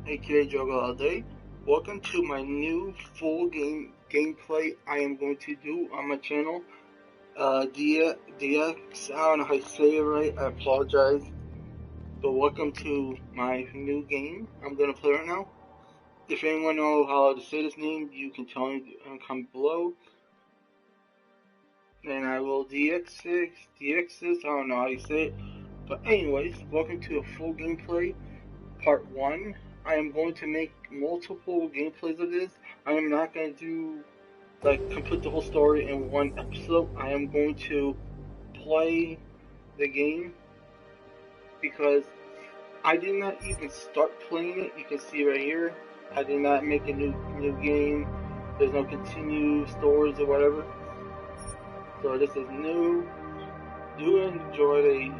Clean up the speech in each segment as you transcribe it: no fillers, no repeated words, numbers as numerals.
aka Juggle All Day. Welcome to my new full gameplay I am going to do on my channel. DX, I don't know how to say it right, I apologize. But welcome to my new game I'm going to play right now. If anyone knows how to say this name, you can tell me in the comment below. And I will DX6, DX6, I don't know how you say it. But anyways, welcome to a full gameplay. Part 1. I am going to make multiple gameplays of this. I am not going to do, complete the whole story in one episode. I am going to play the game because I did not even start playing it. You can see right here, I did not make a new game. There's no continue stories or whatever. So this is new. Do enjoy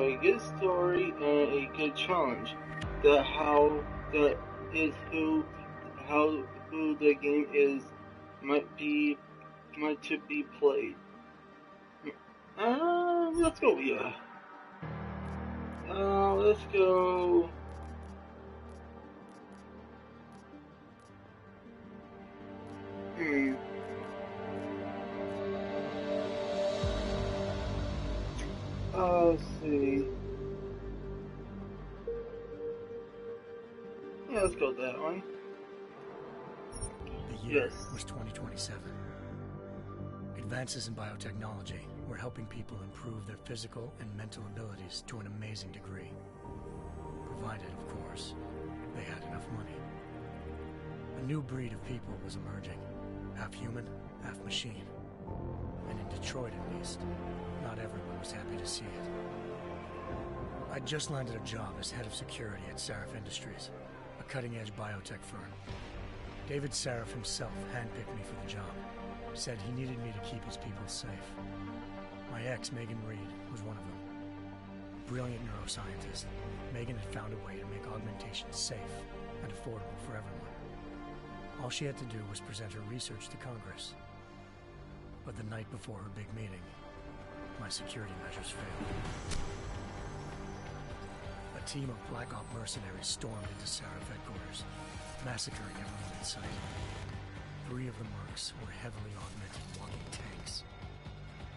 a good story and a good challenge. That is who the game is might to be played. Let's go. Yeah. Let's go. Let's see. Yeah, let's go with that one. The year was 2027. Advances in biotechnology were helping people improve their physical and mental abilities to an amazing degree. Provided, of course, they had enough money. A new breed of people was emerging, half human, half machine. And in Detroit, at least, not everyone was happy to see it. I'd just landed a job as head of security at Sarif Industries, a cutting-edge biotech firm. David Sarif himself handpicked me for the job, said he needed me to keep his people safe. My ex, Megan Reed, was one of them. Brilliant neuroscientist, Megan had found a way to make augmentation safe and affordable for everyone. All she had to do was present her research to Congress. But the night before her big meeting, my security measures failed. A team of Black Op mercenaries stormed into Sarif headquarters, massacring everyone in sight. 3 of the mercs were heavily augmented walking tanks.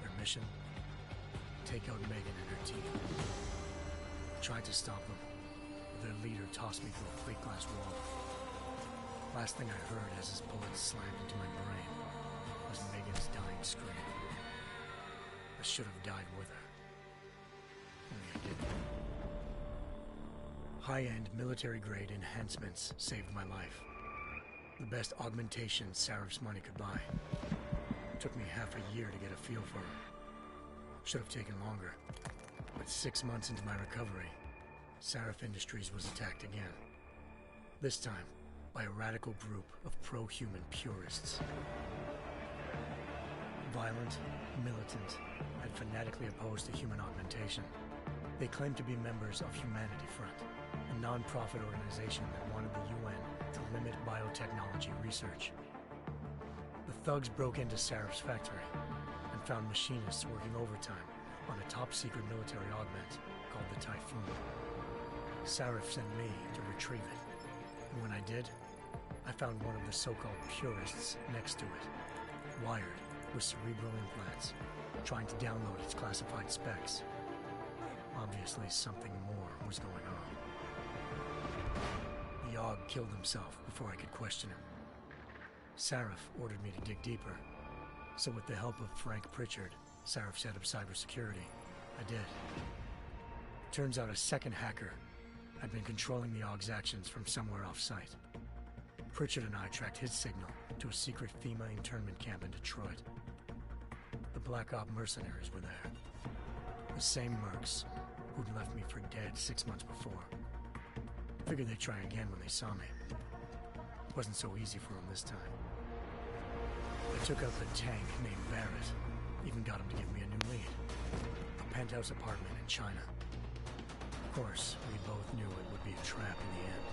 Their mission? Take out Megan and her team. I tried to stop them, but their leader tossed me through a plate glass wall. Last thing I heard as his bullets slammed into my brain was Megan's dying scream. I should have died with her. Only I didn't. High-end military-grade enhancements saved my life. The best augmentation Sarif's money could buy. Took me half a year to get a feel for her. Should have taken longer. But 6 months into my recovery, Sarif Industries was attacked again. This time, by a radical group of pro-human purists. Violent, militant, and fanatically opposed to human augmentation. They claimed to be members of Humanity Front, a non-profit organization that wanted the UN to limit biotechnology research. The thugs broke into Sarif's factory and found machinists working overtime on a top-secret military augment called the Typhoon. Sarif sent me to retrieve it, and when I did, I found one of the so-called purists next to it, wired with cerebral implants, trying to download its classified specs. Obviously, something more was going on. The AUG killed himself before I could question him. Sarif ordered me to dig deeper, so with the help of Frank Pritchard, Sarif's head of cybersecurity, I did. Turns out a second hacker had been controlling the AUG's actions from somewhere off-site. Pritchard and I tracked his signal to a secret FEMA internment camp in Detroit. The Black Op mercenaries were there. The same mercs who'd left me for dead 6 months before. Figured they'd try again when they saw me. Wasn't so easy for them this time. I took out the tank named Barrett. Even got him to give me a new lead. A penthouse apartment in China. Of course, we both knew it would be a trap in the end.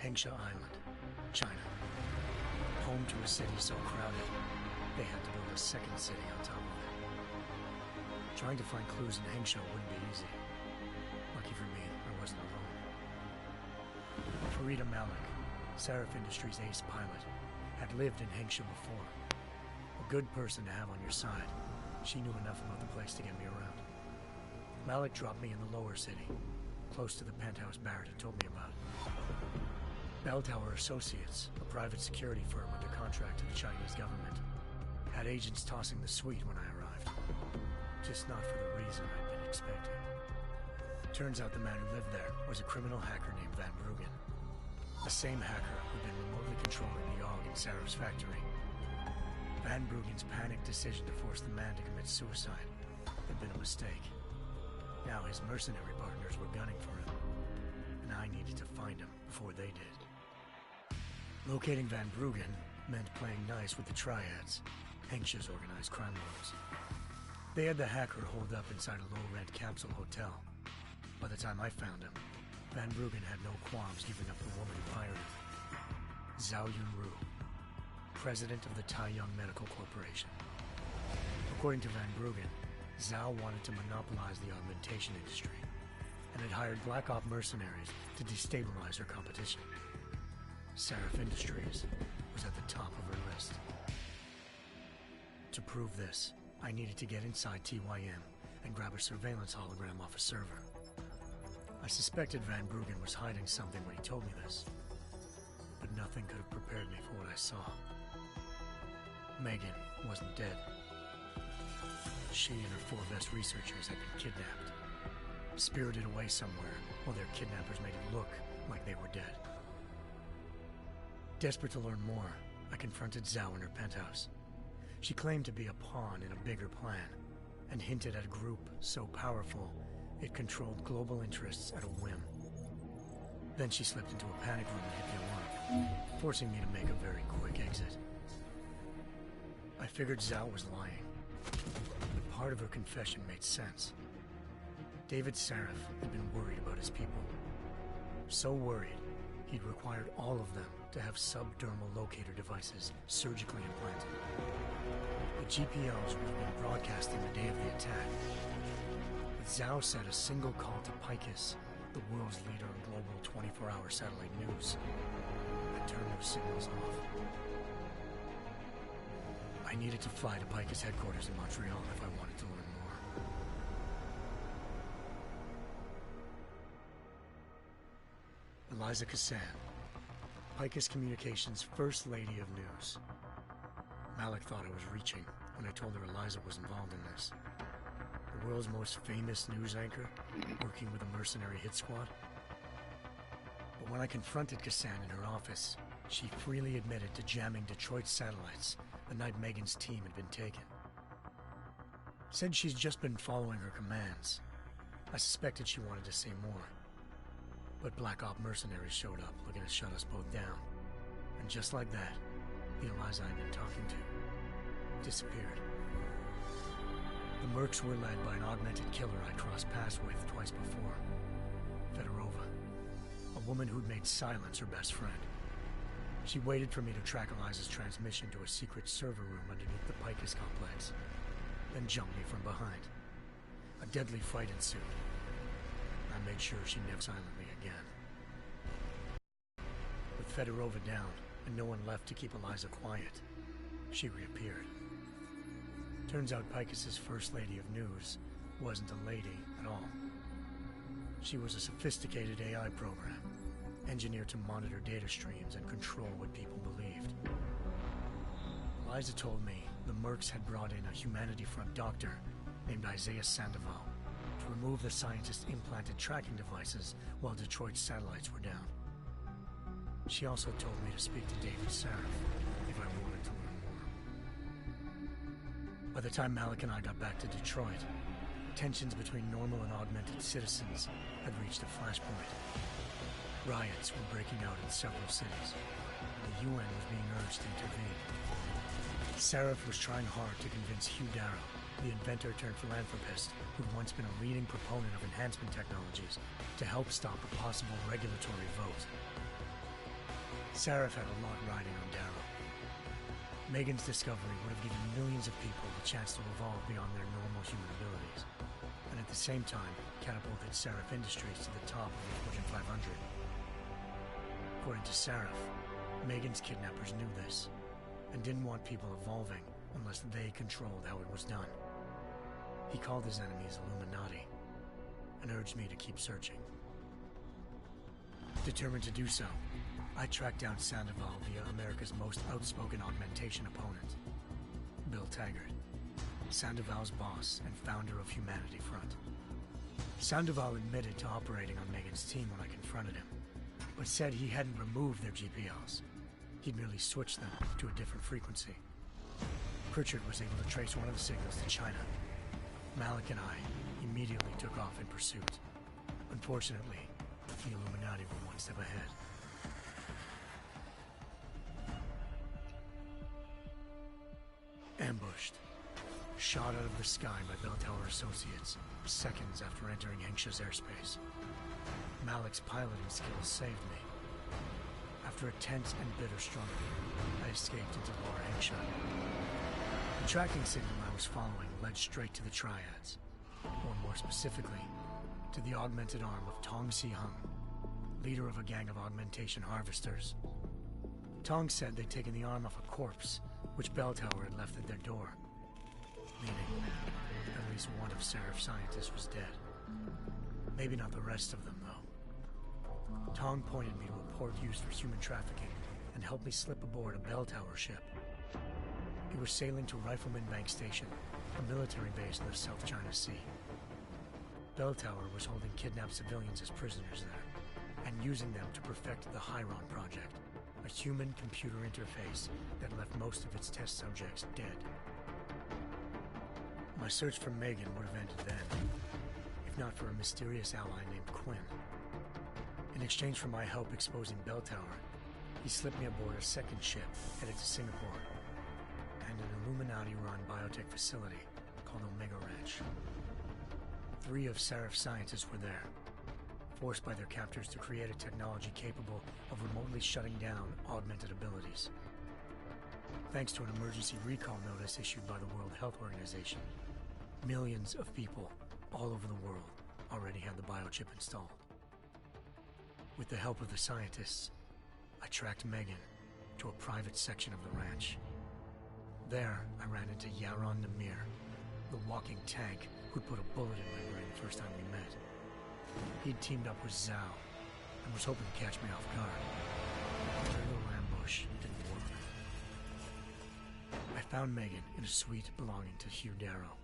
Hengsha Island, China. Home to a city so crowded, they had to build a second city on top of it. Trying to find clues in Hengsha wouldn't be easy. Lucky for me, I wasn't alone. Farida Malik, Sarif Industries' ace pilot, had lived in Hengsha before. A good person to have on your side. She knew enough about the place to get me around. Malik dropped me in the lower city, close to the penthouse Barrett had told me about. Bell Tower Associates, a private security firm under contract to the Chinese government, had agents tossing the suite when I arrived. Just not for the reason I'd been expecting. Turns out the man who lived there was a criminal hacker named Van Bruggen. The same hacker who'd been remotely controlling the AUG in Sarah's factory. Van Bruggen's panicked decision to force the man to commit suicide had been a mistake. Now his mercenary partners were gunning for him, and I needed to find him before they did. Locating Van Bruggen meant playing nice with the Triads, Hengsha's organized crime lords. They had the hacker holed up inside a low-rent capsule hotel. By the time I found him, Van Bruggen had no qualms giving up the woman who hired him. Zhao Yunru, president of the Taiyang Medical Corporation. According to Van Bruggen, Zhao wanted to monopolize the augmentation industry and had hired Black Op mercenaries to destabilize her competition. Sarif Industries was at the top of her list. To prove this, I needed to get inside TYM and grab a surveillance hologram off a server. I suspected Van Bruggen was hiding something when he told me this, but nothing could have prepared me for what I saw. Megan wasn't dead. She and her 4 best researchers had been kidnapped, spirited away somewhere while their kidnappers made it look like they were dead. Desperate to learn more, I confronted Zhao in her penthouse. She claimed to be a pawn in a bigger plan, and hinted at a group so powerful it controlled global interests at a whim. Then she slipped into a panic room and hit the alarm, forcing me to make a very quick exit. I figured Zhao was lying, but part of her confession made sense. David Sarif had been worried about his people. So worried, he'd required all of them to have subdermal locator devices surgically implanted. The GPOs would have been broadcasting the day of the attack. But Zhao said a single call to Picus, the world's leader in global 24-hour satellite news, had turned those signals off. I needed to fly to Picus headquarters in Montreal if I wanted to learn more. Eliza Cassan, Picus Communications' First Lady of News. Malik thought I was reaching when I told her Eliza was involved in this. The world's most famous news anchor, working with a mercenary hit squad. But when I confronted Cassan in her office, she freely admitted to jamming Detroit satellites the night Megan's team had been taken. Said she's just been following her commands. I suspected she wanted to say more. But Black Op mercenaries showed up looking to shut us both down. And just like that, the Eliza I'd been talking to disappeared. The Mercs were led by an augmented killer I crossed paths with twice before, Fedorova, a woman who'd made silence her best friend. She waited for me to track Eliza's transmission to a secret server room underneath the Picus complex, then jumped me from behind. A deadly fight ensued. I made sure she never silently again. With Fedorova down and no one left to keep Eliza quiet, she reappeared. Turns out Picus's First Lady of News wasn't a lady at all. She was a sophisticated AI program, engineered to monitor data streams and control what people believed. Eliza told me the Mercs had brought in a Humanity Front doctor named Isaiah Sandoval to remove the scientist's implanted tracking devices while Detroit's satellites were down. She also told me to speak to David Sarif if I wanted to learn more. By the time Malik and I got back to Detroit, tensions between normal and augmented citizens had reached a flashpoint. Riots were breaking out in several cities, and the UN was being urged to intervene. Sarif was trying hard to convince Hugh Darrow, the inventor-turned-philanthropist who'd once been a leading proponent of enhancement technologies, to help stop a possible regulatory vote. Sarif had a lot riding on Darrow. Megan's discovery would have given millions of people the chance to evolve beyond their normal human abilities, and at the same time catapulted Seraph Industries to the top of the Fortune 500. According to Seraph, Megan's kidnappers knew this, and didn't want people evolving unless they controlled how it was done. He called his enemies Illuminati, and urged me to keep searching. Determined to do so, I tracked down Sandoval via America's most outspoken augmentation opponent, Bill Taggart, Sandoval's boss and founder of Humanity Front. Sandoval admitted to operating on Megan's team when I confronted him, but said he hadn't removed their GPLs. He'd merely switched them to a different frequency. Pritchard was able to trace one of the signals to China. Malik and I immediately took off in pursuit. Unfortunately, the Illuminati were one step ahead. Ambushed. Shot out of the sky by Bell Tower Associates, seconds after entering Hengsha's airspace. Malik's piloting skills saved me. After a tense and bitter struggle, I escaped into Lower Hengsha. The tracking signal I was following led straight to the Triads, or more specifically, to the augmented arm of Tong Si-hung, leader of a gang of augmentation harvesters. Tong said they'd taken the arm off a corpse, which Bell Tower had left at their door, meaning at least one of Seraph's scientists was dead. Maybe not the rest of them, though. Tong pointed me to a port used for human trafficking and helped me slip aboard a Bell Tower ship. We were sailing to Rifleman Bank Station, a military base in the South China Sea. Bell Tower was holding kidnapped civilians as prisoners there, and using them to perfect the Hyron Project, a human-computer interface that left most of its test subjects dead. My search for Megan would have ended then, if not for a mysterious ally named Quinn. In exchange for my help exposing Bell Tower, he slipped me aboard a second ship headed to Singapore, and an Illuminati-run biotech facility called Omega Ranch. 3 of Seraph's scientists were there, forced by their captors to create a technology capable of remotely shutting down augmented abilities. Thanks to an emergency recall notice issued by the World Health Organization, millions of people all over the world already had the biochip installed. With the help of the scientists, I tracked Megan to a private section of the ranch. There, I ran into Yaron Namir, the walking tank who'd put a bullet in my brain the first time we met. He'd teamed up with Zhao and was hoping to catch me off guard. Their little ambush didn't work. I found Megan in a suite belonging to Hugh Darrow,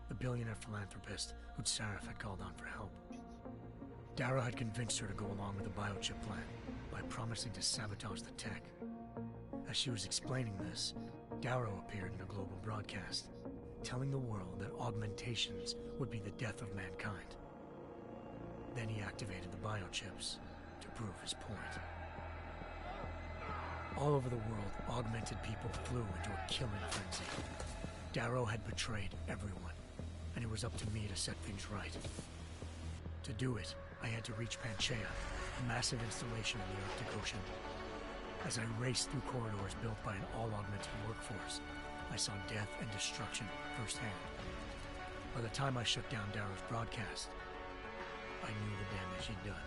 the billionaire philanthropist who'd Seraph had called on for help. Darrow had convinced her to go along with the biochip plan by promising to sabotage the tech. As she was explaining this, Darrow appeared in a global broadcast, telling the world that augmentations would be the death of mankind. Then he activated the biochips to prove his point. All over the world, augmented people flew into a killing frenzy. Darrow had betrayed everyone, and it was up to me to set things right. To do it, I had to reach Panchaea, a massive installation in the Arctic Ocean. As I raced through corridors built by an all-augmented workforce, I saw death and destruction firsthand. By the time I shut down Darrow's broadcast, I knew the damage he'd done.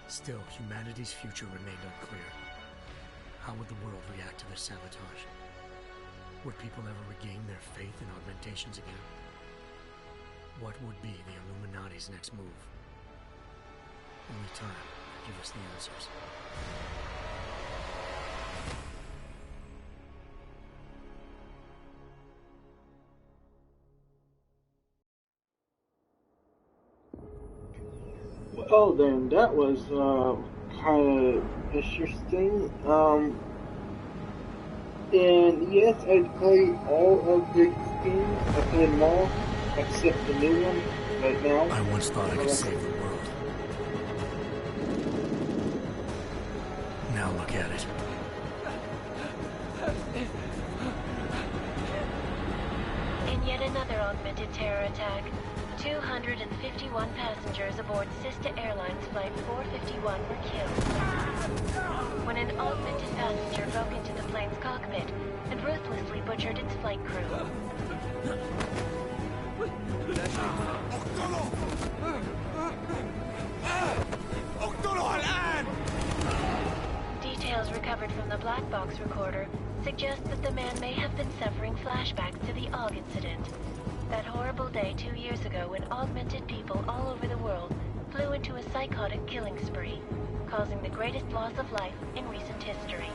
Still, humanity's future remained unclear. How would the world react to this sabotage? Would people ever regain their faith in augmentations again? What would be the Illuminati's next move? Only time could give us the answers. Well then, that was kind of interesting. And yes, I played all of the games. I played them all, except the new one right now. I once thought I could save the world. Now look at it. In yet another augmented augmented terror attack. 251 passengers aboard Sister Airlines Flight 451 were killed when an augmented passenger broke into the plane's cockpit and ruthlessly butchered its flight crew. Details recovered from the black box recorder suggest that the man may have been suffering flashbacks to the AUG incident. That horrible day 2 years ago when augmented people all over the world flew into a psychotic killing spree, causing the greatest loss of life in recent history.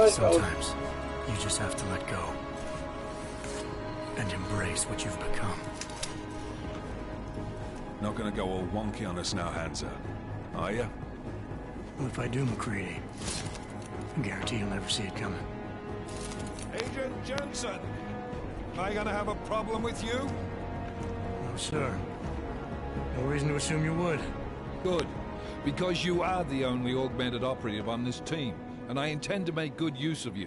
Sometimes you just have to let go and embrace what you've become. Not gonna go all wonky on us now, Hansa, are you? Well, if I do, McCready, I guarantee you'll never see it coming. Agent Jensen! Am I gonna have a problem with you? No, sir. No reason to assume you would. Good. Because you are the only augmented operative on this team, and I intend to make good use of you.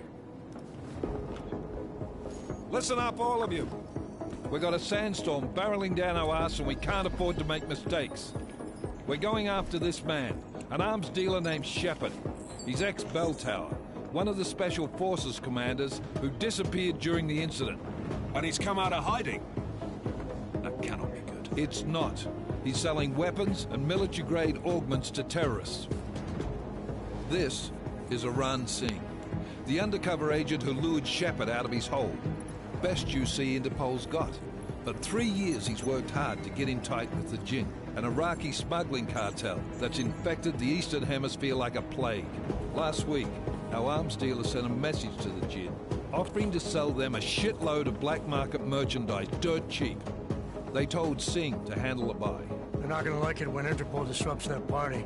Listen up, all of you. We got a sandstorm barreling down our arse and we can't afford to make mistakes. We're going after this man, an arms dealer named Shepard. He's ex-Bell Tower, one of the Special Forces commanders who disappeared during the incident. And he's come out of hiding. That cannot be good. It's not. He's selling weapons and military-grade augments to terrorists. This is Aran Singh, the undercover agent who lured Shepard out of his hole. Best you see Interpol's got. For 3 years he's worked hard to get in tight with the Jinn, an Iraqi smuggling cartel that's infected the Eastern Hemisphere like a plague. Last week, our arms dealer sent a message to the Jinn, offering to sell them a shitload of black market merchandise dirt cheap. They told Singh to handle the buy. They're not gonna like it when Interpol disrupts their party.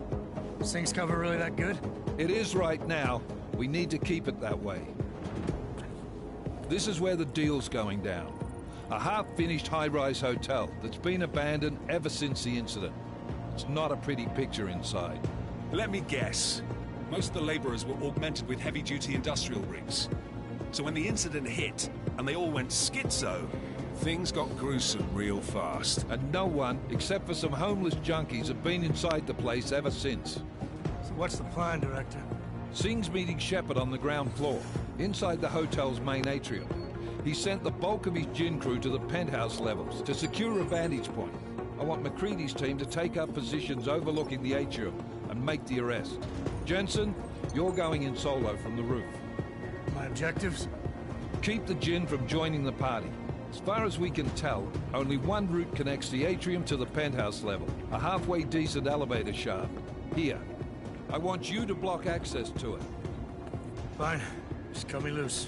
Singh's cover really that good? It is right now. We need to keep it that way. This is where the deal's going down. A half-finished high-rise hotel that's been abandoned ever since the incident. It's not a pretty picture inside. Let me guess. Most of the laborers were augmented with heavy-duty industrial rigs. So when the incident hit, and they all went schizo, things got gruesome real fast. And no one, except for some homeless junkies, have been inside the place ever since. So what's the plan, Director? Singh's meeting Shepard on the ground floor, inside the hotel's main atrium. He sent the bulk of his Jinn crew to the penthouse levels to secure a vantage point. I want McCready's team to take up positions overlooking the atrium and make the arrest. Jensen, you're going in solo from the roof. My objectives? Keep the Jinn from joining the party. As far as we can tell, only one route connects the atrium to the penthouse level, a halfway decent elevator shaft. Here. I want you to block access to it. Fine. Just cut me loose.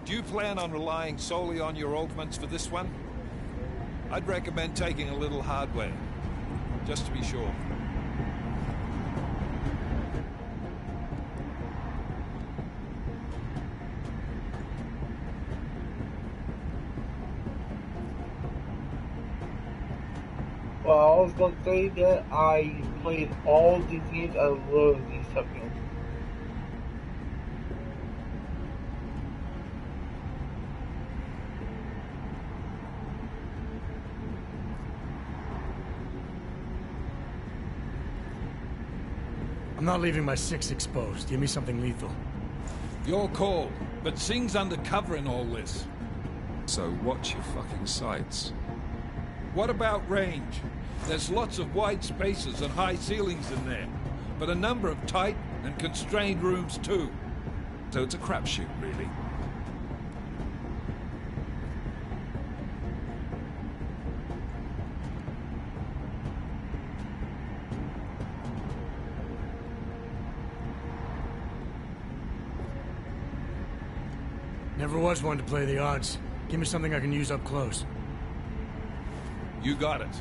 Do you plan on relying solely on your augments for this one? I'd recommend taking a little hardware, just to be sure. Well, I was going to say that I played all these games. I love these type of games. I'm not leaving my six exposed. Give me something lethal. Your call, but Singh's undercover in all this. So watch your fucking sights. What about range? There's lots of wide spaces and high ceilings in there, but a number of tight and constrained rooms too. So it's a crapshoot, really. Never was one to play the odds. Give me something I can use up close. You got it.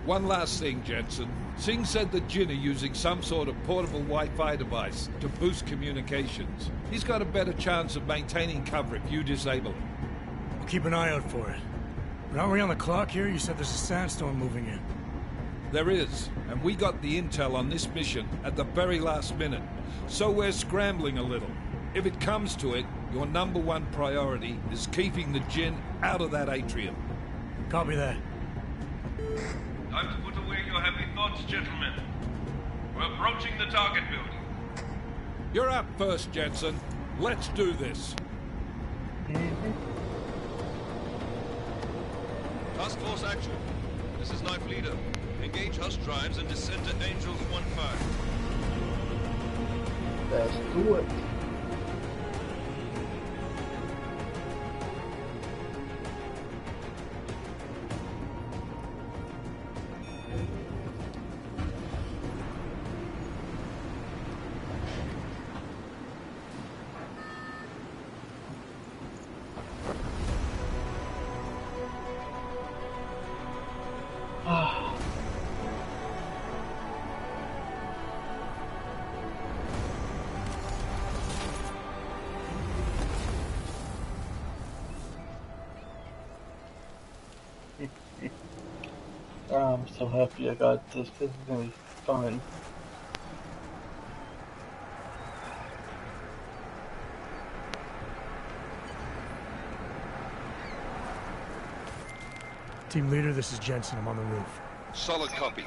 One last thing, Jensen. Singh said the Jinn are using some sort of portable Wi-Fi device to boost communications. He's got a better chance of maintaining cover if you disable it. I'll keep an eye out for it. But aren't we on the clock here? You said there's a sandstorm moving in. There is, and we got the intel on this mission at the very last minute. So we're scrambling a little. If it comes to it, Your #1 priority is keeping the Jinn out of that atrium. Copy that. Time to put away your heavy thoughts, gentlemen. We're approaching the target building. You're up first, Jensen. Let's do this. Task Force action. This is Knife Leader. Engage Hush drives and descend to Angels 1-5. Let's do it. I'm so happy I got this. This is gonna be fun. Team leader, this is Jensen. I'm on the roof. Solid copy.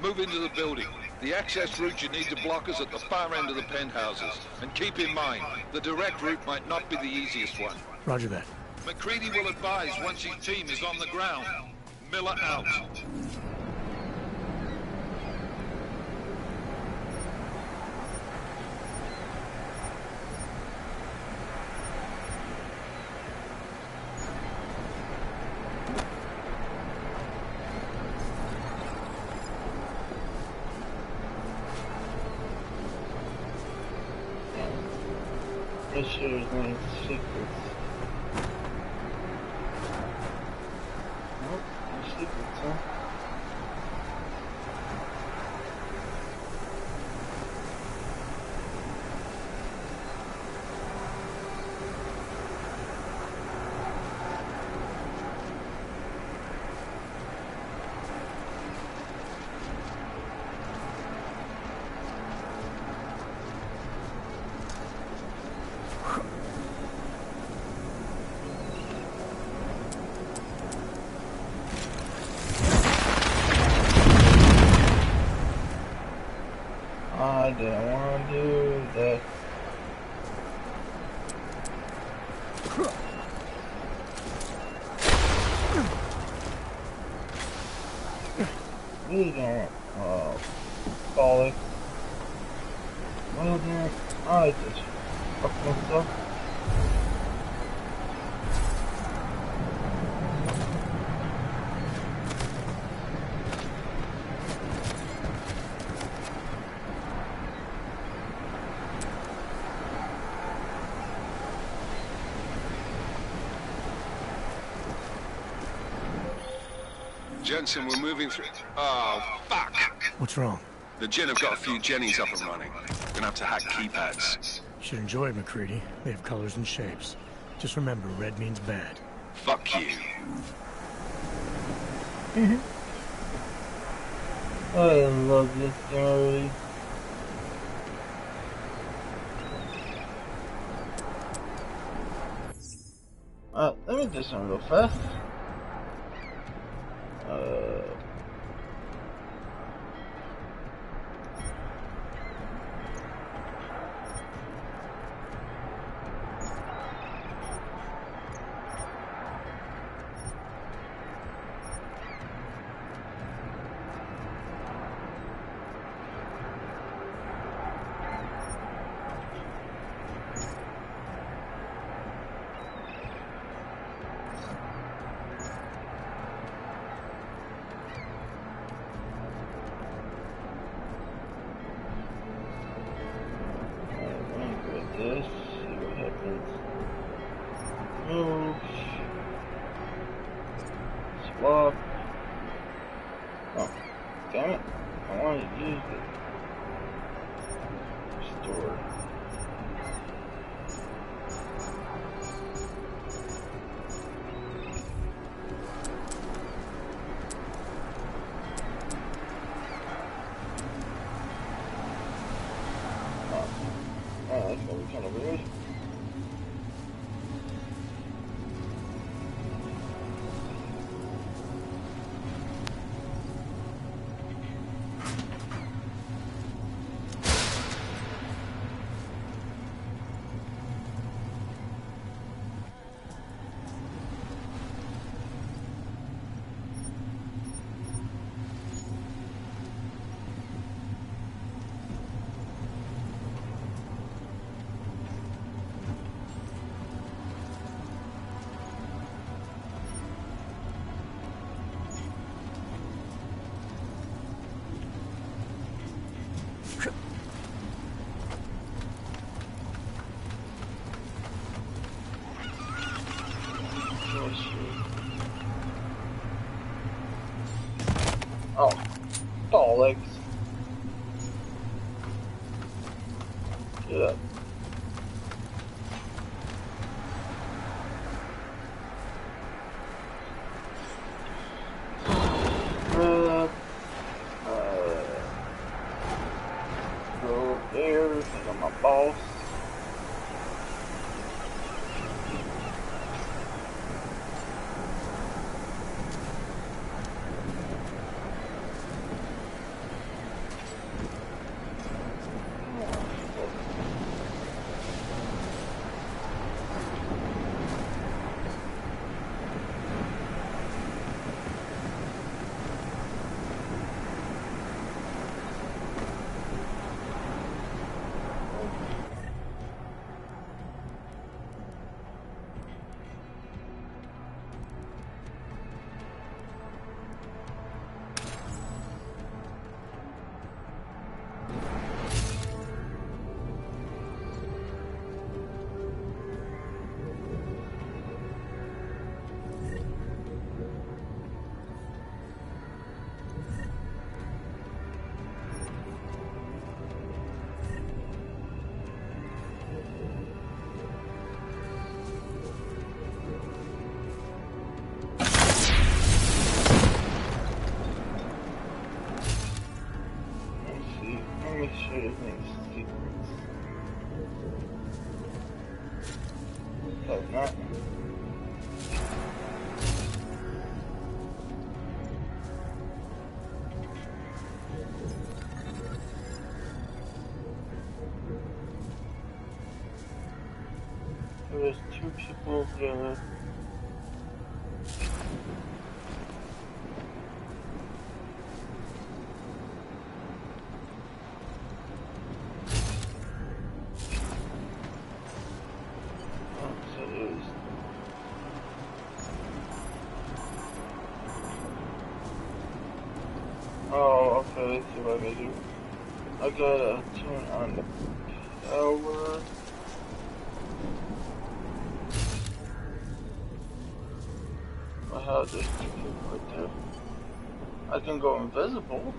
Move into the building. The access route you need to block is at the far end of the penthouses. And keep in mind, the direct route might not be the easiest one. Roger that. McCready will advise once his team is on the ground. Miller out. This shit is nice secrets. Nope, no secrets, huh? I didn't want to do that. We don't call it. Well then, I just fuck myself. Jensen, we're moving through... Oh, fuck! What's wrong? The Jinn have got a few Jennies up and running. Gonna have to hack keypads. Should enjoy it, McCready. They have colors and shapes. Just remember, red means bad. Fuck you. I love this game already. Let me do something real fast. This, see what happens. Move. Swap. Oh, damn it. I wanted to use it. Store. Oh, that's gonna be kind of weird. shoot. Oh, bollocks. Get up. Go there, I got my boss. Let me show you things secrets. Hope not. There's two people there. Oh, okay, let's see what I can do. I gotta turn on the power. I have this right there. I can go invisible.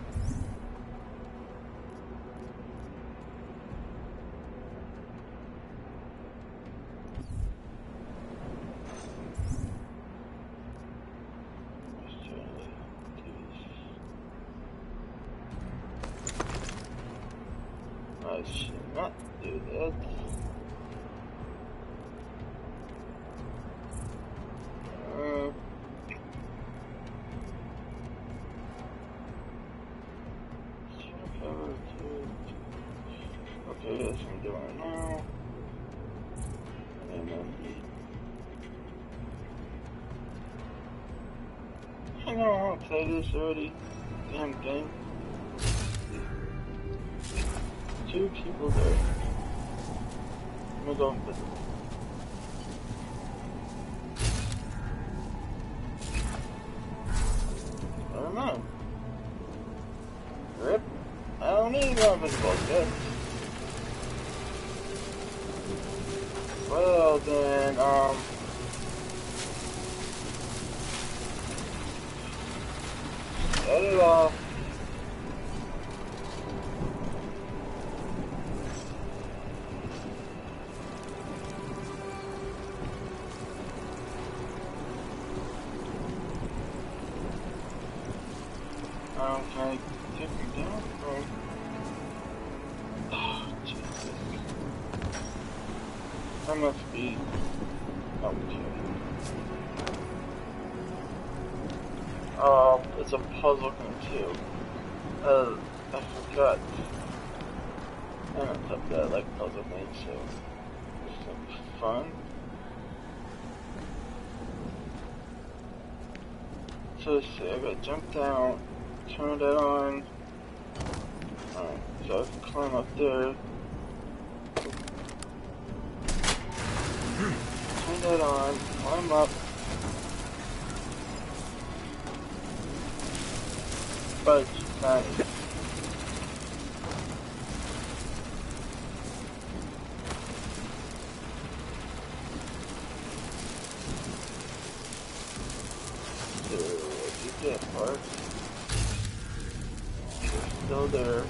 I should not do that. Okay, that's what I'm doing now. And then I know how to play this already. Damn game. Two people there. I'm gonna go invisible. I don't know. Rip. I don't need to go invisible yet. Well then, set it off. Can I take you down? Or... Oh, Jesus. That must be... Okay. It's a puzzle thing too. I forgot. I don't know that I like puzzle things, so... It's some fun. So let's see, I gotta jump down, turn that on. So I can climb up there. Turn that on, climb up. But it's nice. shit, Bart. You're still there.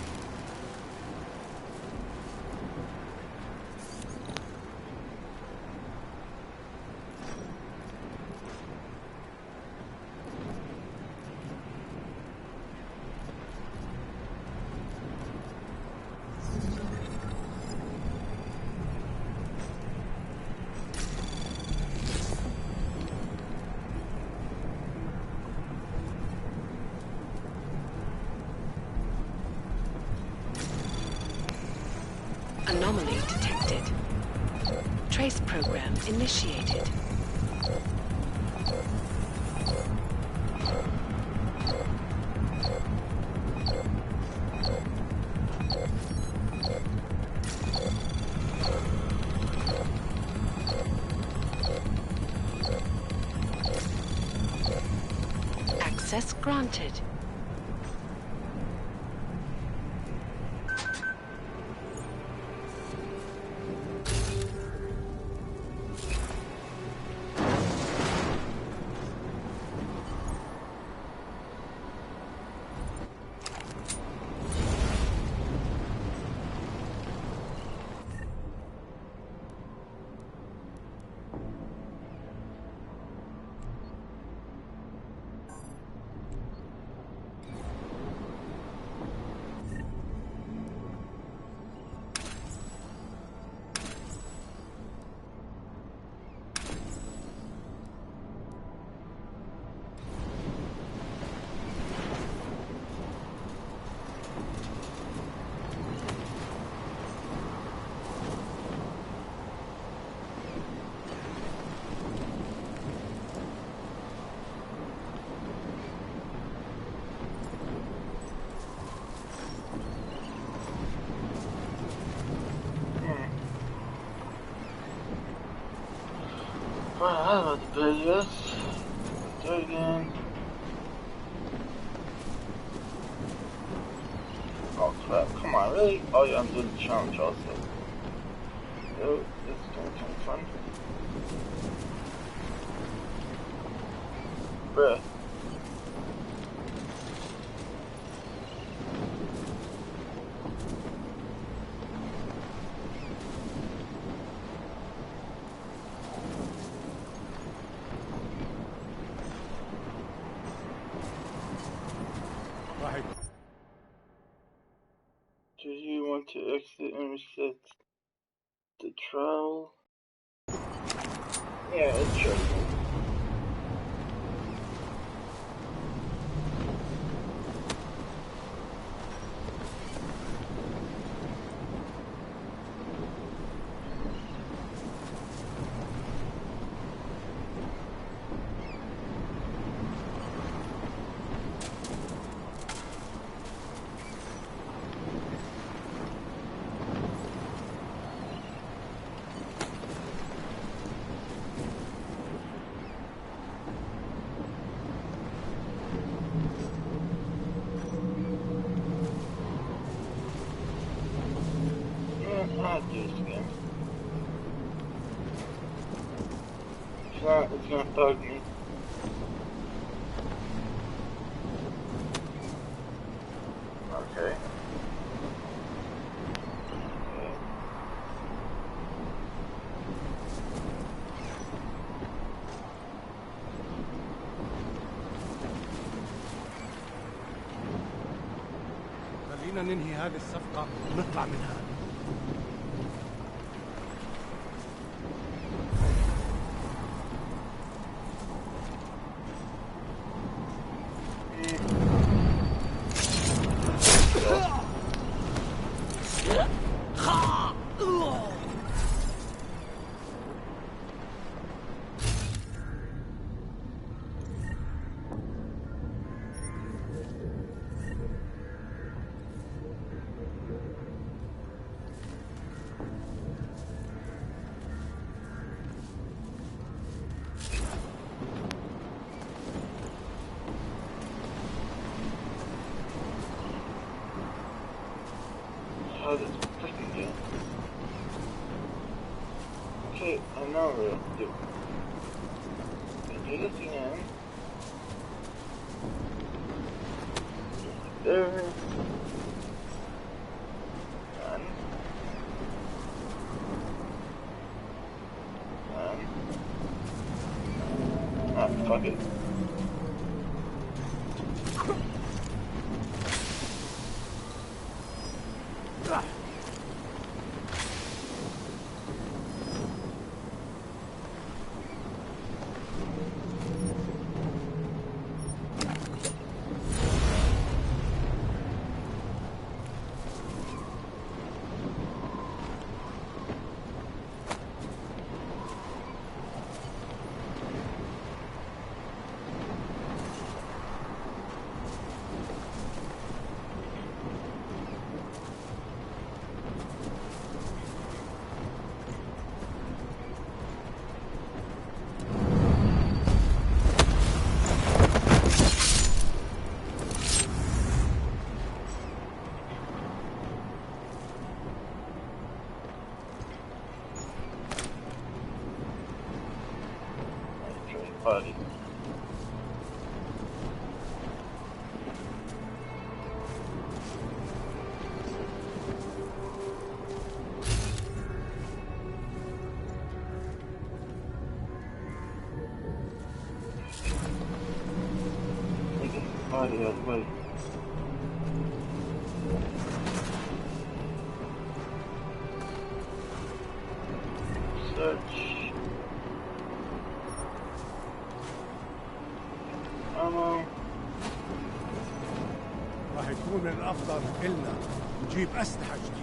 Anomaly detected. Trace program initiated. Access granted. Well, I was about to play this. Do it again. Oh crap, come on, really? Oh yeah, I'm doing the challenge also. So, this is gonna be fun. Bruh. Right. Do you want to exit and reset the trial? Yeah, it's sure. I'll do this again. It's not bug me. Okay. خلينا ننهي هذه الصفقة ونطلع منها. How this freaking game? Okay, I know what to do. Do this again. there. Done. Ah, fuck it. Party. Party out of the way. Search. راح يكون من الأفضل إلنا نجيب أسلحة جديدة.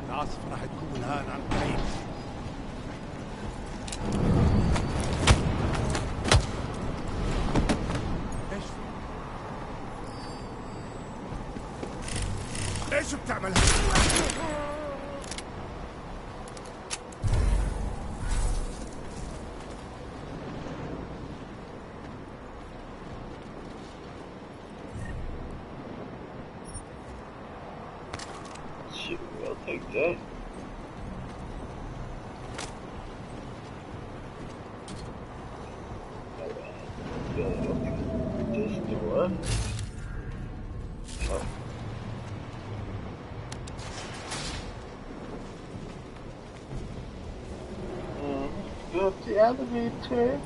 العاصفة راح تكون هان عن قريب. ايش بتعمل؟ Shit, I'll take that. This door. Oh. Go up the elevator.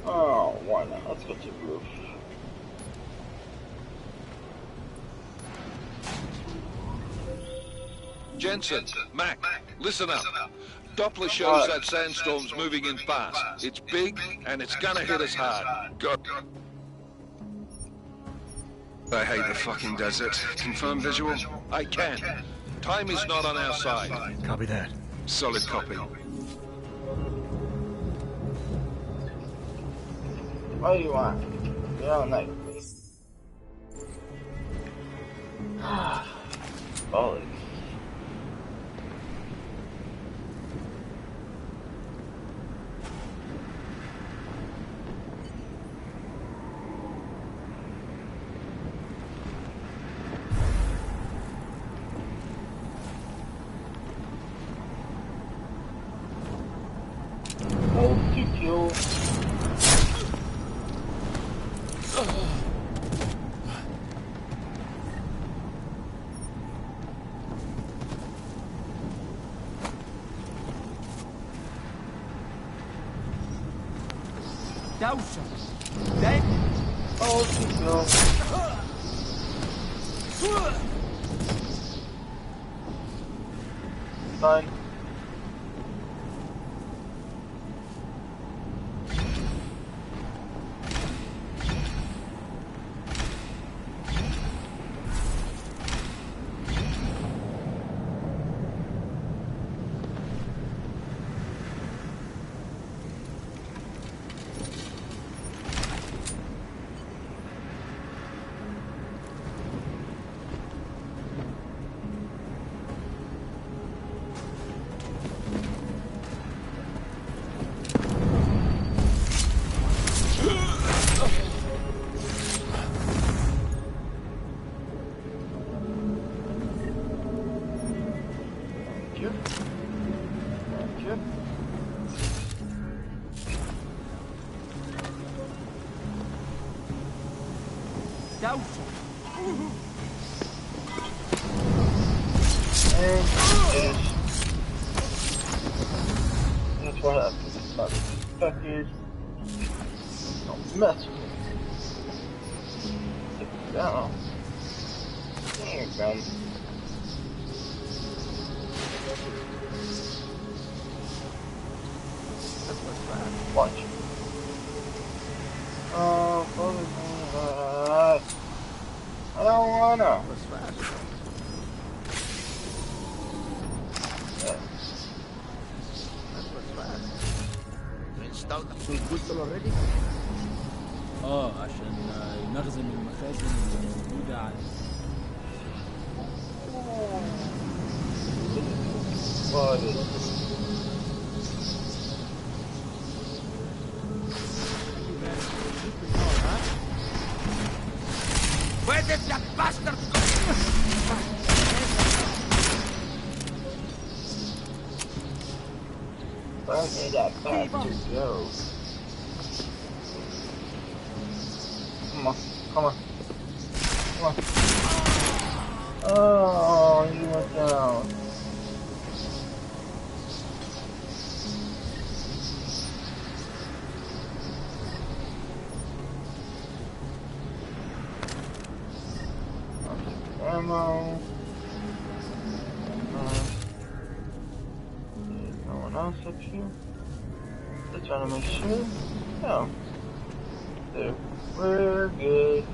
Oh, why not? Let's go to the roof. Jensen, Mac, listen up. Doppler shows that sandstorm's moving in fast. It's big, and it's gonna hit us hard. Go. I hate the fucking desert. Confirm visual? I can. Time is not on our side. Copy that. Solid copy. What do you want? You're all night. Bollocks. Hold to kill. دوشة. دايما. Hold to kill. Fine. Thank you. Thank you. And finish. That's what happens. It's not expected. Don't mess with me. Sit down. There you go. Watch. Oh, I don't wanna. What's fast? Yeah. That's what's fast. You installed the food booster already? عشان نخزن المخازن الموجودة على What is this? Where did that bastard go? Where did that bastard go? Come on, come on. Come on. Oh, you went down. Ammo. There's no one else up here. Just trying to make sure. No. There. We're good.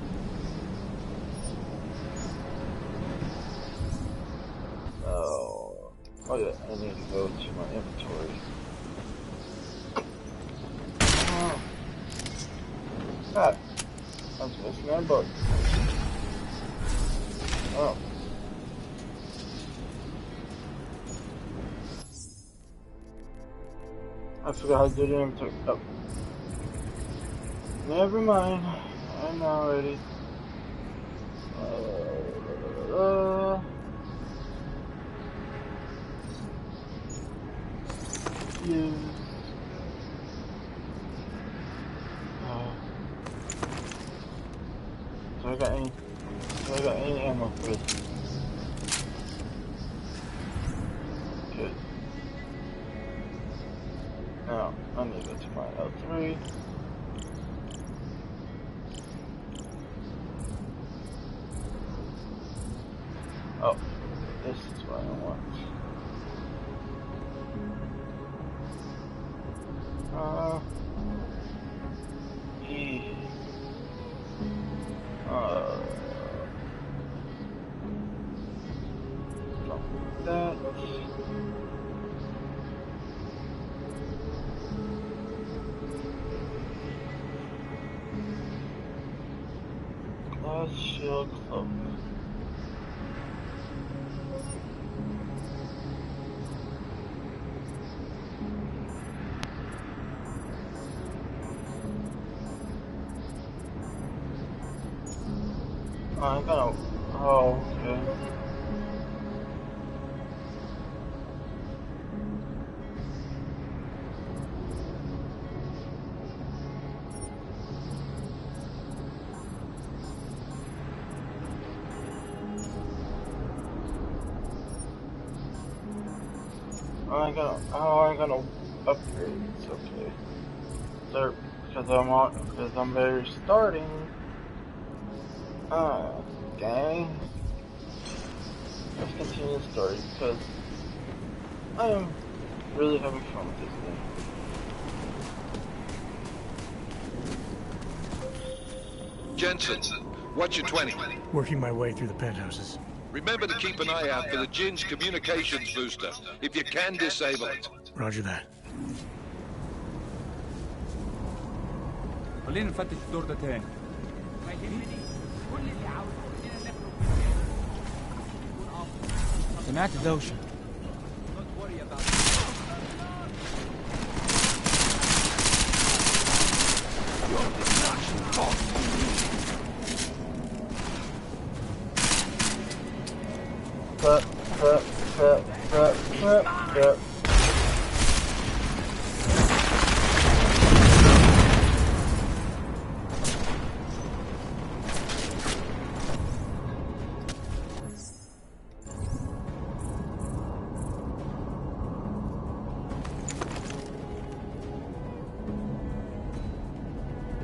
Oh yeah, I need to go to my inventory. Oh. God. I'm supposed to know about. Oh. I forgot how to do the inventory. Oh. Never mind. I know already. Yeah. Do I got any ammo for this? Good. Now, I need to go to my L3. Oh, this is what I want. That. Glass shield cloak. I'm gonna. Oh, okay. I'm gonna upgrade. It's okay. Because I'm very starting. Okay. Let's continue the story because I am really having fun with this game. Jensen, what's your 20? Working my way through the penthouses. Remember to keep an eye out for the Jin's communications booster, if you can disable it. Roger that. خلينا نفتش الدور ده تاني. سمعت دوشة. Cut. Crap.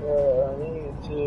I need to...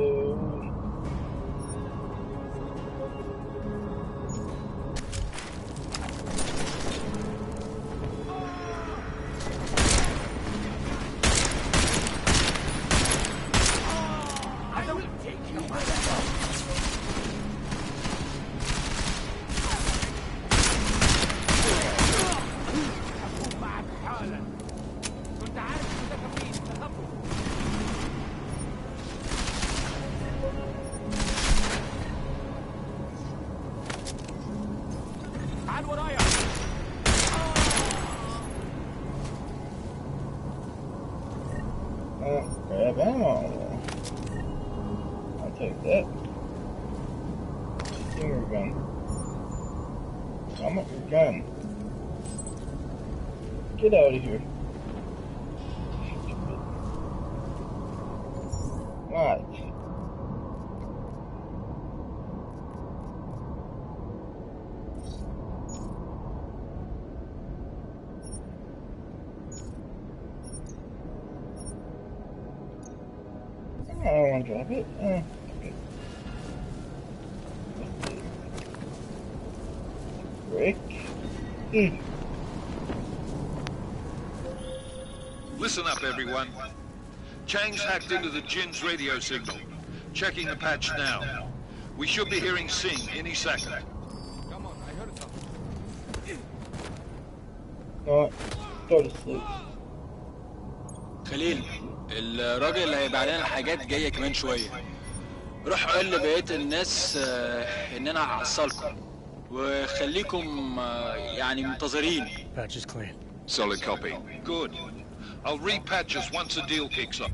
Grab ammo. I'll take that. Stinger gun. I want your gun. Get out of here. What? I don't want to drop it. Okay. Brick. Listen up, everyone. Chang's hacked into the Jin's radio signal. Checking the patch now. We should be hearing Sing any second. Come on, I heard something. No, go to sleep. خليل الراجل اللي هيبقى علينا الحاجات جايه كمان شويه. روح قول لبقيه الناس ان انا هعصلكم وخليكم يعني منتظرين. Patch is clean. Solid copy. Good. I'll repatch us once the deal kicks off.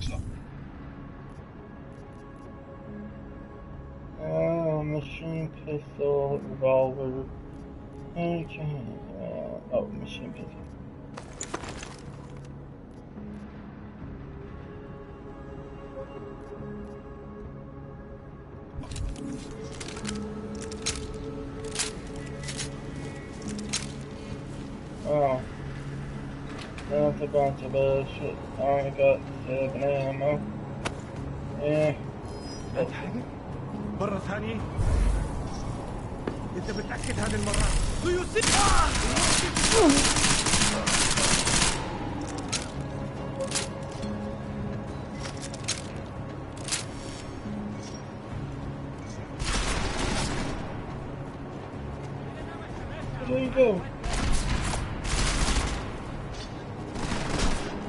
Machine pistol, revolver, machine pistol. Oh. That's a bunch of bullshit. I only got 7 ammo. Yeah. مرة ثانية؟ أنت متأكد هذه المرة؟ There you go.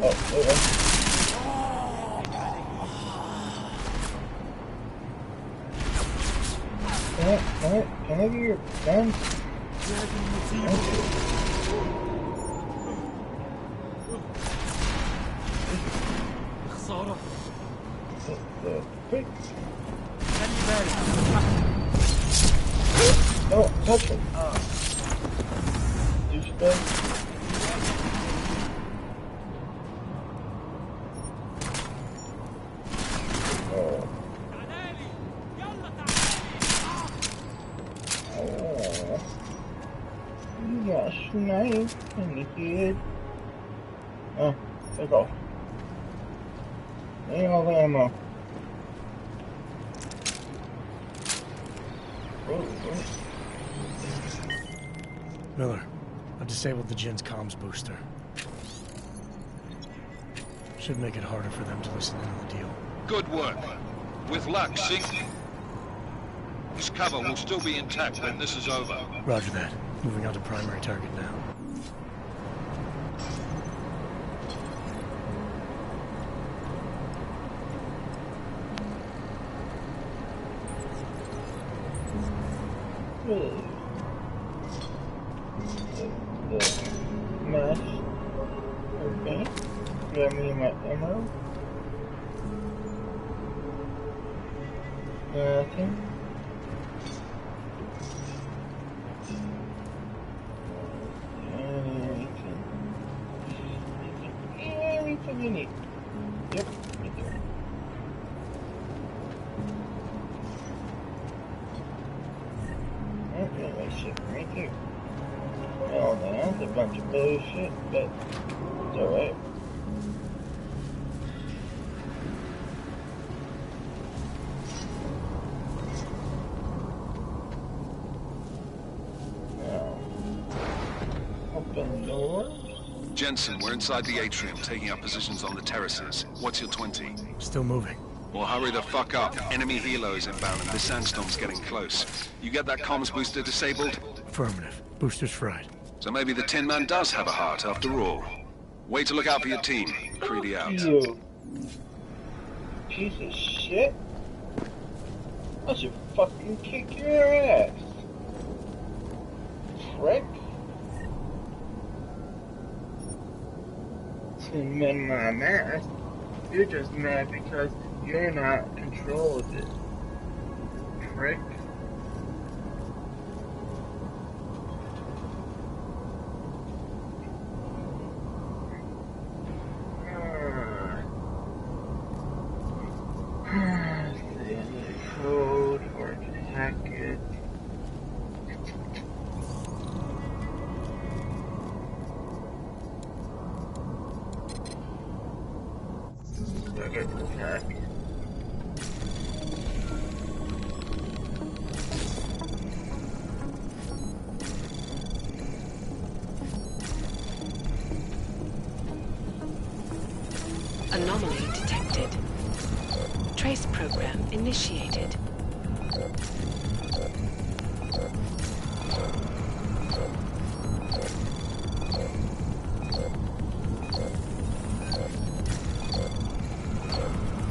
Oh, there you go. Can I get your gun? خسارة. Quick. خلي بالك. No, touch him. Douchebag. Nice in the kid. Oh, take off. Ain't all the ammo. Miller, I've disabled the Jin's comms booster. Should make it harder for them to listen in on the deal. Good work. With luck, Sing. This cover will still be intact when this is over. Roger that. Moving on to primary target now. The mesh. Okay. Grab me my ammo. Nothing. do you need? Yep, right there. Okay, that shit right there. Well, that's a bunch of bullshit, but it's alright. Open door. Jensen, we're inside the atrium, taking up positions on the terraces. What's your 20? Still moving. Well, hurry the fuck up. Enemy helos inbound and this sandstorm's getting close. You get that comms booster disabled? Affirmative. Booster's fried. So maybe the Tin Man does have a heart after all. Way to look out for your team. Creedy out. You piece of shit. I should fucking kick your ass. Prick. Men my mad. You're just mad because you're not in control of it. Prick. See any code or I can hack it. Attack. Anomaly detected. Trace program initiated.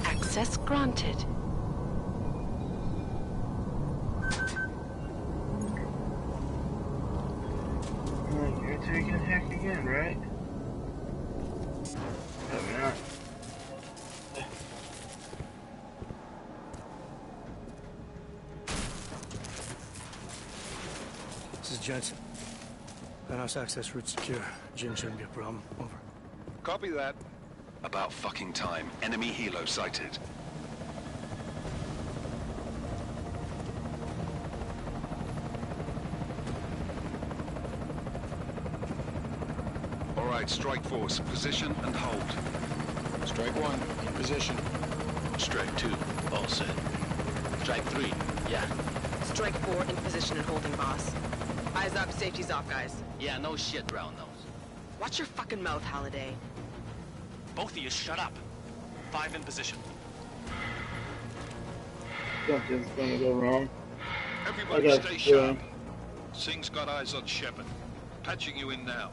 Access granted. You're taking hack again, right? Probably not. This is Jensen. Penthouse access route secure. Jin shouldn't be a problem. Over. Copy that. About fucking time. Enemy helo sighted. All right, strike force. Position and hold. Strike 1, in position. Strike 2, all set. Strike 3, yeah. Strike 4 in position and holding, boss. Eyes up, safety's off, guys. Yeah, no shit, round nose. Watch your fucking mouth, Halliday. Both of you shut up. 5 in position. Something's gonna go wrong. Everybody stay sharp. Singh's got eyes on Shepard. Patching you in now.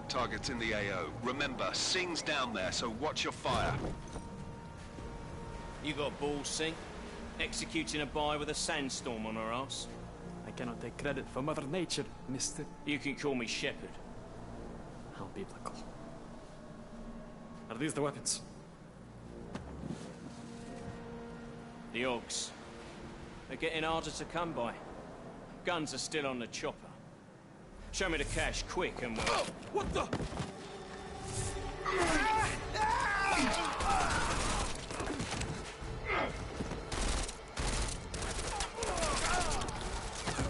Target's in the AO. Remember, Singh's down there, so watch your fire. You got balls, Singh? Executing a buy with a sandstorm on her ass? I cannot take credit for Mother Nature, mister. You can call me Shepard. How biblical. Are these the weapons? The Augs. They're getting harder to come by. Guns are still on the chopper. Show me the cash, quick, and we'll... Oh, what the?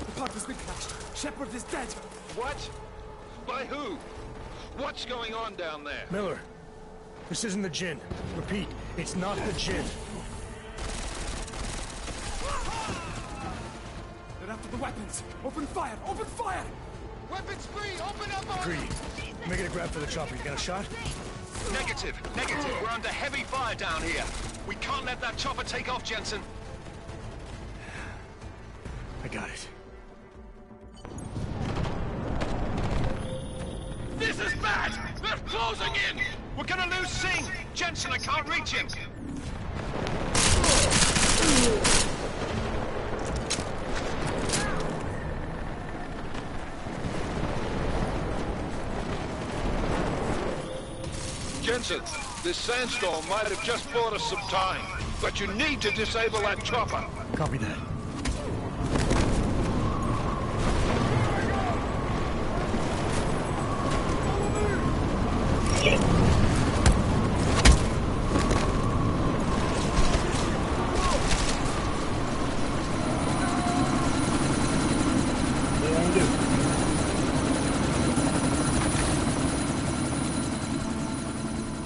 The pod has been crashed. Shepard is dead. What? By who? What's going on down there? Miller, this isn't the Jinn. Repeat, it's not the Jinn. They're after the weapons. Open fire! Open fire! Weapons free! Open up! Greedy. Making a grab for the chopper. You got a shot? Negative. Negative. We're under heavy fire down here. We can't let that chopper take off, Jensen. I got it. This is bad! They're closing in! We're gonna lose Singh! Jensen, I can't reach him! Jensen, this sandstorm might have just bought us some time, but you need to disable that chopper. Copy that.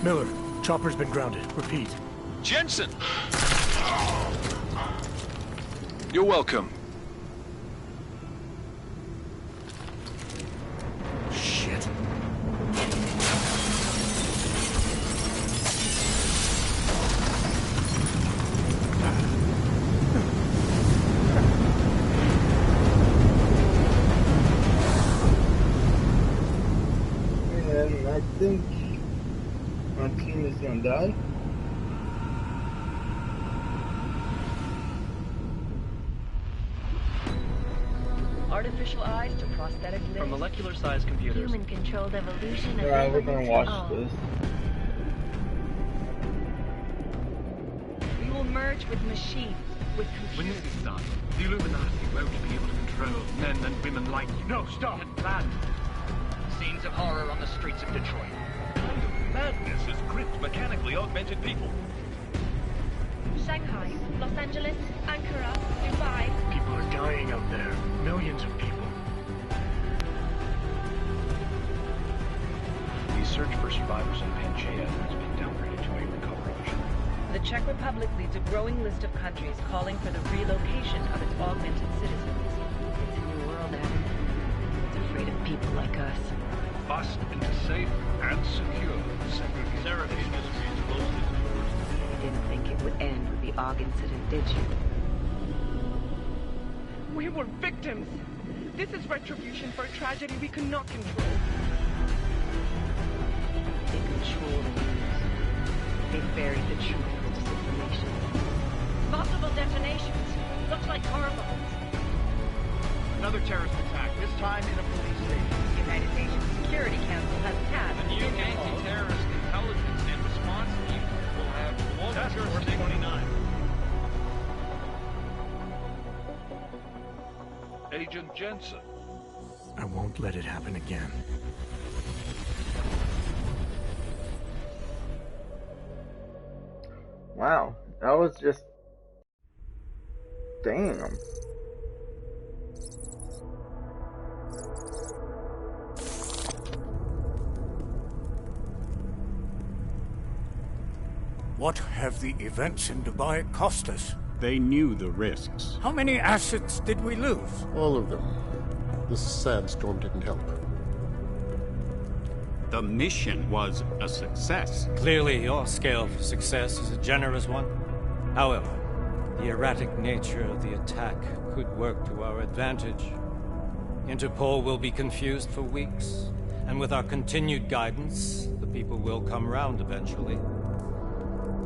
Miller, chopper's been grounded. Repeat. Jensen! You're welcome. Shit. And I think my team is gonna die. Artificial eyes to prosthetic limbs. From molecular-sized computers. Human-controlled evolution of Alright, we're gonna watch this. We will merge with machines, with When computers. this is done, the Illuminati won't be able to control men and women like you. No, stop! And planned. Scenes of horror on the streets of Detroit. Madness has gripped mechanically augmented people. Shanghai, Los Angeles, Ankara, Dubai. People are dying out there. Millions of people. The search for survivors in Pangaea has been downgraded to a recovery mission. The Czech Republic leads a growing list of countries calling for the relocation of its augmented citizens. It's a new world, Adam. It's afraid of people like us. Bust into safe and secure segregation. Therapy industries closely towards. You didn't think it would end with the AUG incident, did you? We were victims. This is retribution for a tragedy we could not control. They control the news. They buried the truth with disinformation. Multiple detonations. Looks like hormones. Another terrorist attack, this time in a police station. The United Nations Security Council has passed The new anti-terrorist intelligence and response team will have global jurisdiction. 29. Agent Jensen. I won't let it happen again. Wow, that was just... Damn. What have the events in Dubai cost us? They knew the risks. How many assets did we lose? All of them. This sad storm didn't help. The mission was a success. Clearly, your scale for success is a generous one. However, the erratic nature of the attack could work to our advantage. Interpol will be confused for weeks, and with our continued guidance, the people will come round eventually.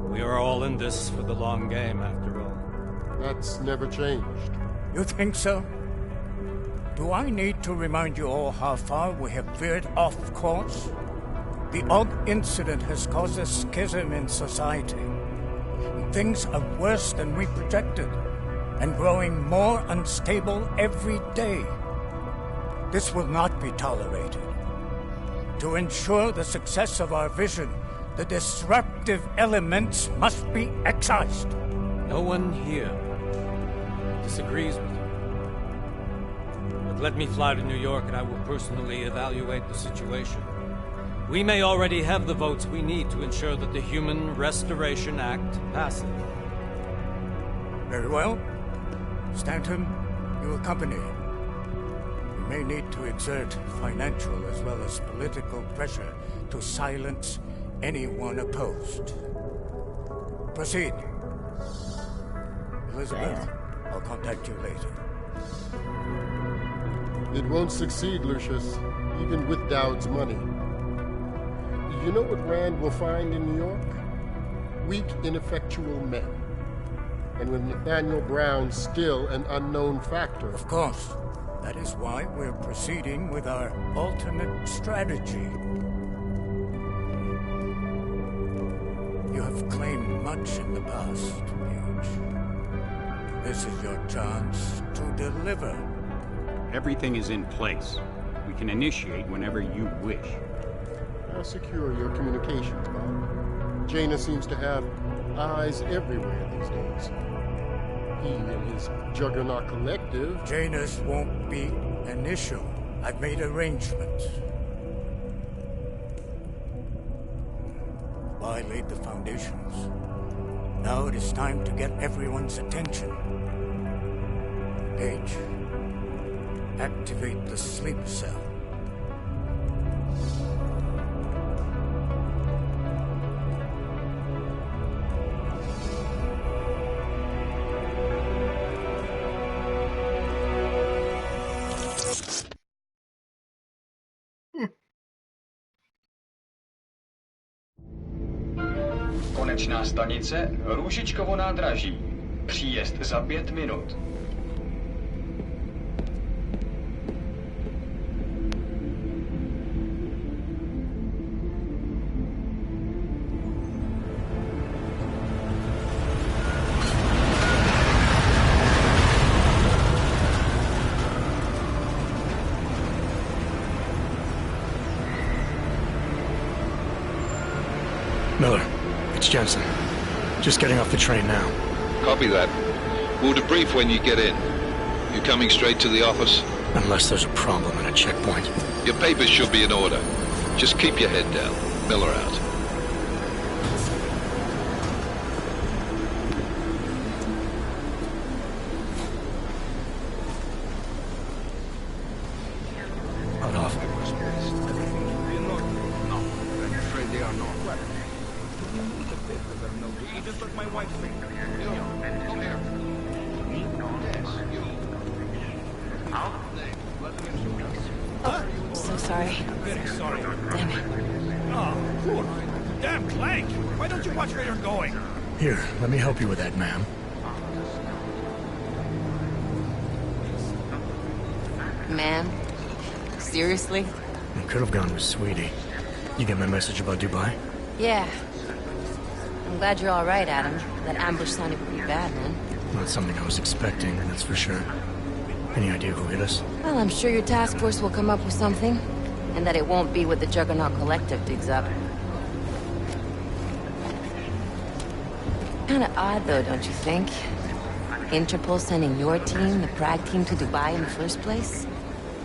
We are all in this for the long game, after all. That's never changed. You think so? Do I need to remind you all how far we have veered off course? The AUG incident has caused a schism in society. Things are worse than we projected, and growing more unstable every day. This will not be tolerated. To ensure the success of our vision, the disruptive elements must be excised. No one here disagrees with you. But let me fly to New York and I will personally evaluate the situation. We may already have the votes we need to ensure that the Human Restoration Act passes. Very well. Stanton, you accompany. We may need to exert financial as well as political pressure to silence anyone opposed. Proceed. Elizabeth, I'll contact you later. It won't succeed, Lucius, even with Dowd's money. You know what Rand will find in New York? Weak, ineffectual men. And with Nathaniel Brown still an unknown factor. Of course. That is why we're proceeding with our alternate strategy. You have claimed much in the past, Paige. This is your chance to deliver. Everything is in place. We can initiate whenever you wish. How secure your communications, Bob? Jaina seems to have eyes everywhere these days. He and his Juggernaut Collective... Jaina's won't be an issue. I've made arrangements. Dubai laid the foundations. Now it is time to get everyone's attention. Gage, activate the sleep cell. Konečná stanice Růžičkovo nádraží. Příjezd za 5 minut. Miller, it's Jensen. Just getting off the train now. Copy that. We'll debrief when you get in. You coming straight to the office? Unless there's a problem at a checkpoint. Your papers should be in order. Just keep your head down. Miller out. Hold off. No, I'm afraid they are not. You just let my wife think. Come here. Oh, so sorry. Very sorry. Damn it. Oh, poor. Damn Clank! Why don't you watch where you're going? Here, let me help you with that, ma'am. Man? Seriously? I could have gone with Sweetie. You get my message about Dubai? Yeah. I'm glad you're all right, Adam. That ambush sounded pretty bad, man. Not something I was expecting, that's for sure. Any idea who hit us? Well, I'm sure your task force will come up with something. And that it won't be what the Juggernaut Collective digs up. Kinda odd, though, don't you think? Interpol sending your team, the Prague team, to Dubai in the first place?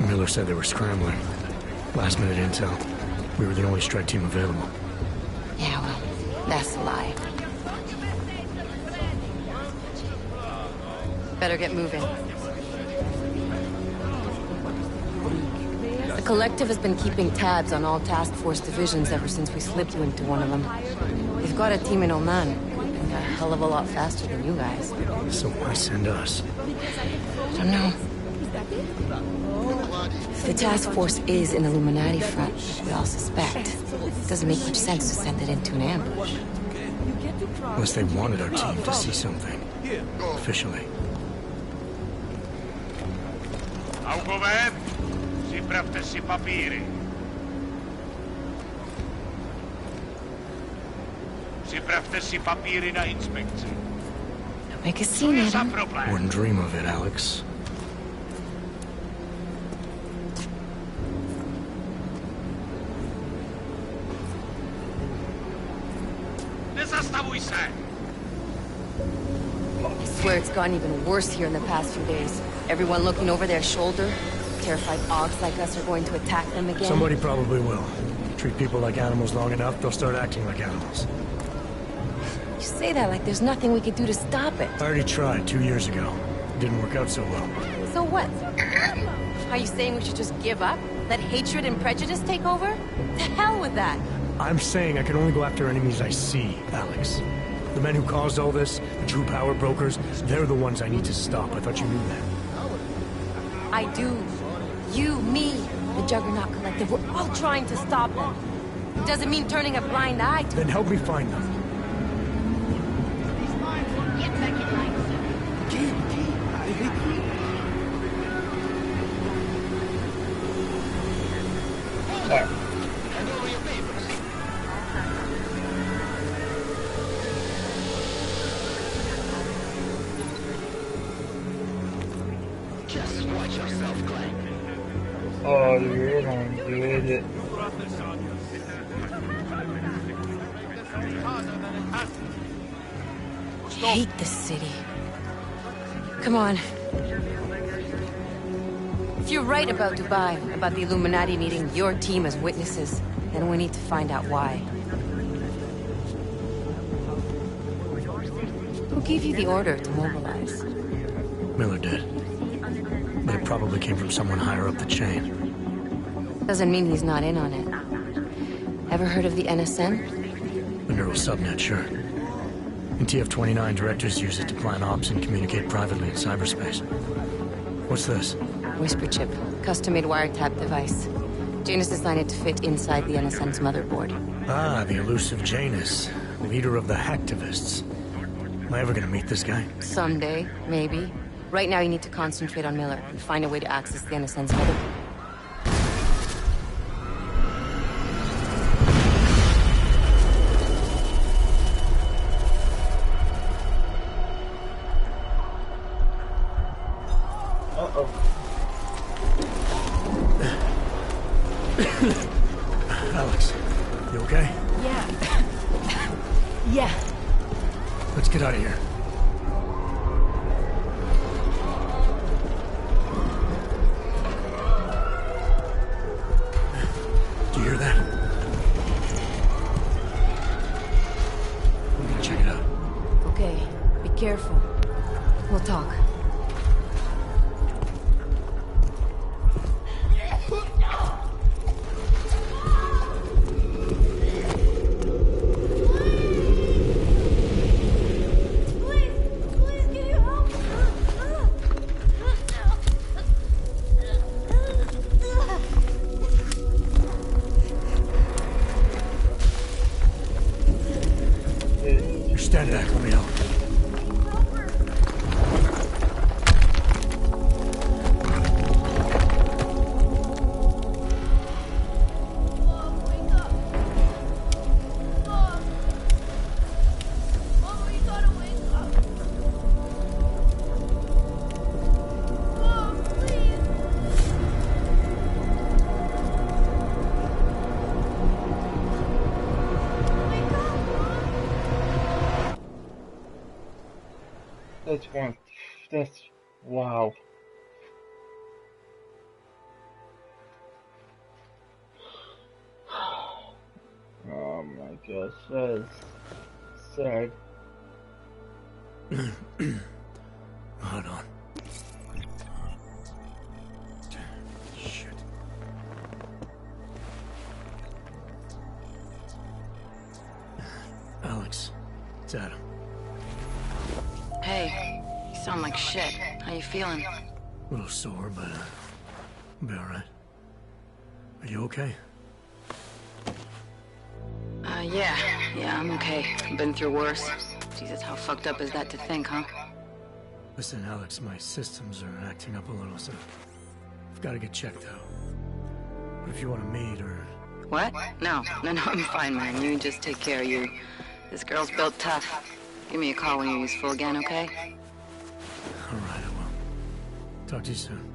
Miller said they were scrambling. Last minute intel. We were the only strike team available. Yeah, well, that's a lie. Better get moving. The Collective has been keeping tabs on all task force divisions ever since we slipped you into one of them. They've got a team in Oman, and a hell of a lot faster than you guys. So why send us? I don't know. If the task force is an Illuminati front, like we all suspect, it doesn't make much sense to send it into an ambush. Unless they wanted our team to see something. Officially. Augover, připravte si papíry. Připravte si papíry na inspekci. Make a scene, Adam. Wouldn't dream of it, Alex. Nezastavuj se! I swear it's gotten even worse here in the past few days. Everyone looking over their shoulder. Terrified Augs like us are going to attack them again. Somebody probably will. Treat people like animals long enough, they'll start acting like animals. You say that like there's nothing we could do to stop it. I already tried 2 years ago. It didn't work out so well. So what? Are you saying we should just give up? Let hatred and prejudice take over? To hell with that! I'm saying I can only go after enemies I see, Alex. The men who caused all this, the true power brokers, they're the ones I need to stop. I thought you knew that. I do. You, me, the Juggernaut Collective, we're all trying to stop them. It doesn't mean turning a blind eye to... Then help me find them. Just watch yourself, Clank. Oh, you're gonna do it. I hate this city. Come on. If you're right about Dubai, about the Illuminati needing your team as witnesses, then we need to find out why. gave you the order to mobilize? Miller did. But it probably came from someone higher up the chain. Doesn't mean he's not in on it. Ever heard of the NSN? The neural subnet, sure. In TF-29, directors use it to plan ops and communicate privately in cyberspace. What's this? Whisper chip. Custom-made wiretap device. Janus designed it to fit inside the NSN's motherboard. Ah, the elusive Janus. Leader of the hacktivists. Am I ever gonna meet this guy? Someday, maybe. Right now you need to concentrate on Miller and find a way to access the NSN's motherboard. Alex, you okay? Yeah. Yeah. Let's get out of here. Do you hear that? I'm gonna check it out. Okay, be careful. We'll talk. Stand back, let me help. That's wow. Oh my gosh, that is sad. Hold on. Shit. Alex, it's Adam. Hey, you sound like shit. How you feeling? A little sore, but I'll be alright. Are you okay? Yeah, I'm okay. I've been through worse. Jesus, how fucked up is that to think, huh? Listen, Alex, my systems are acting up a little, so I've got to get checked out. But if you want to meet or... What? No, I'm fine, man. You just take care of you. This girl's built tough. Give me a call when you're useful again, okay? Alright, I will. Talk to you soon.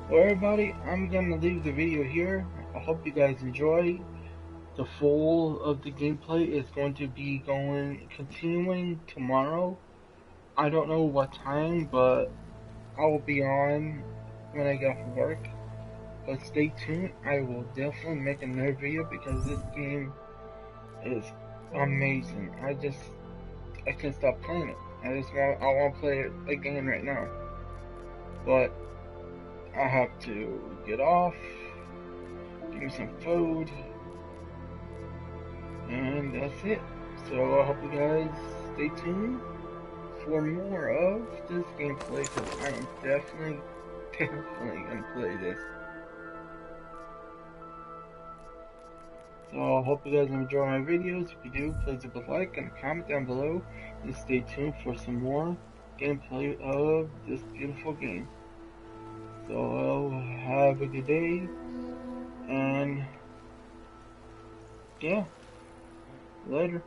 Well, everybody, I'm gonna leave the video here. I hope you guys enjoy. The full of the gameplay is going to be continuing tomorrow. I don't know what time, but I will be on when I get off of work. But stay tuned. I will definitely make another video because this game is amazing. I can't stop playing it. I want to play it again right now. But I have to get off, give me some food, and that's it. So I hope you guys stay tuned for more of this gameplay, because I am definitely gonna play this. So I hope you guys enjoy my videos. If you do, please leave a like and a comment down below, and stay tuned for some more gameplay of this beautiful game. So have a good day, and yeah, later.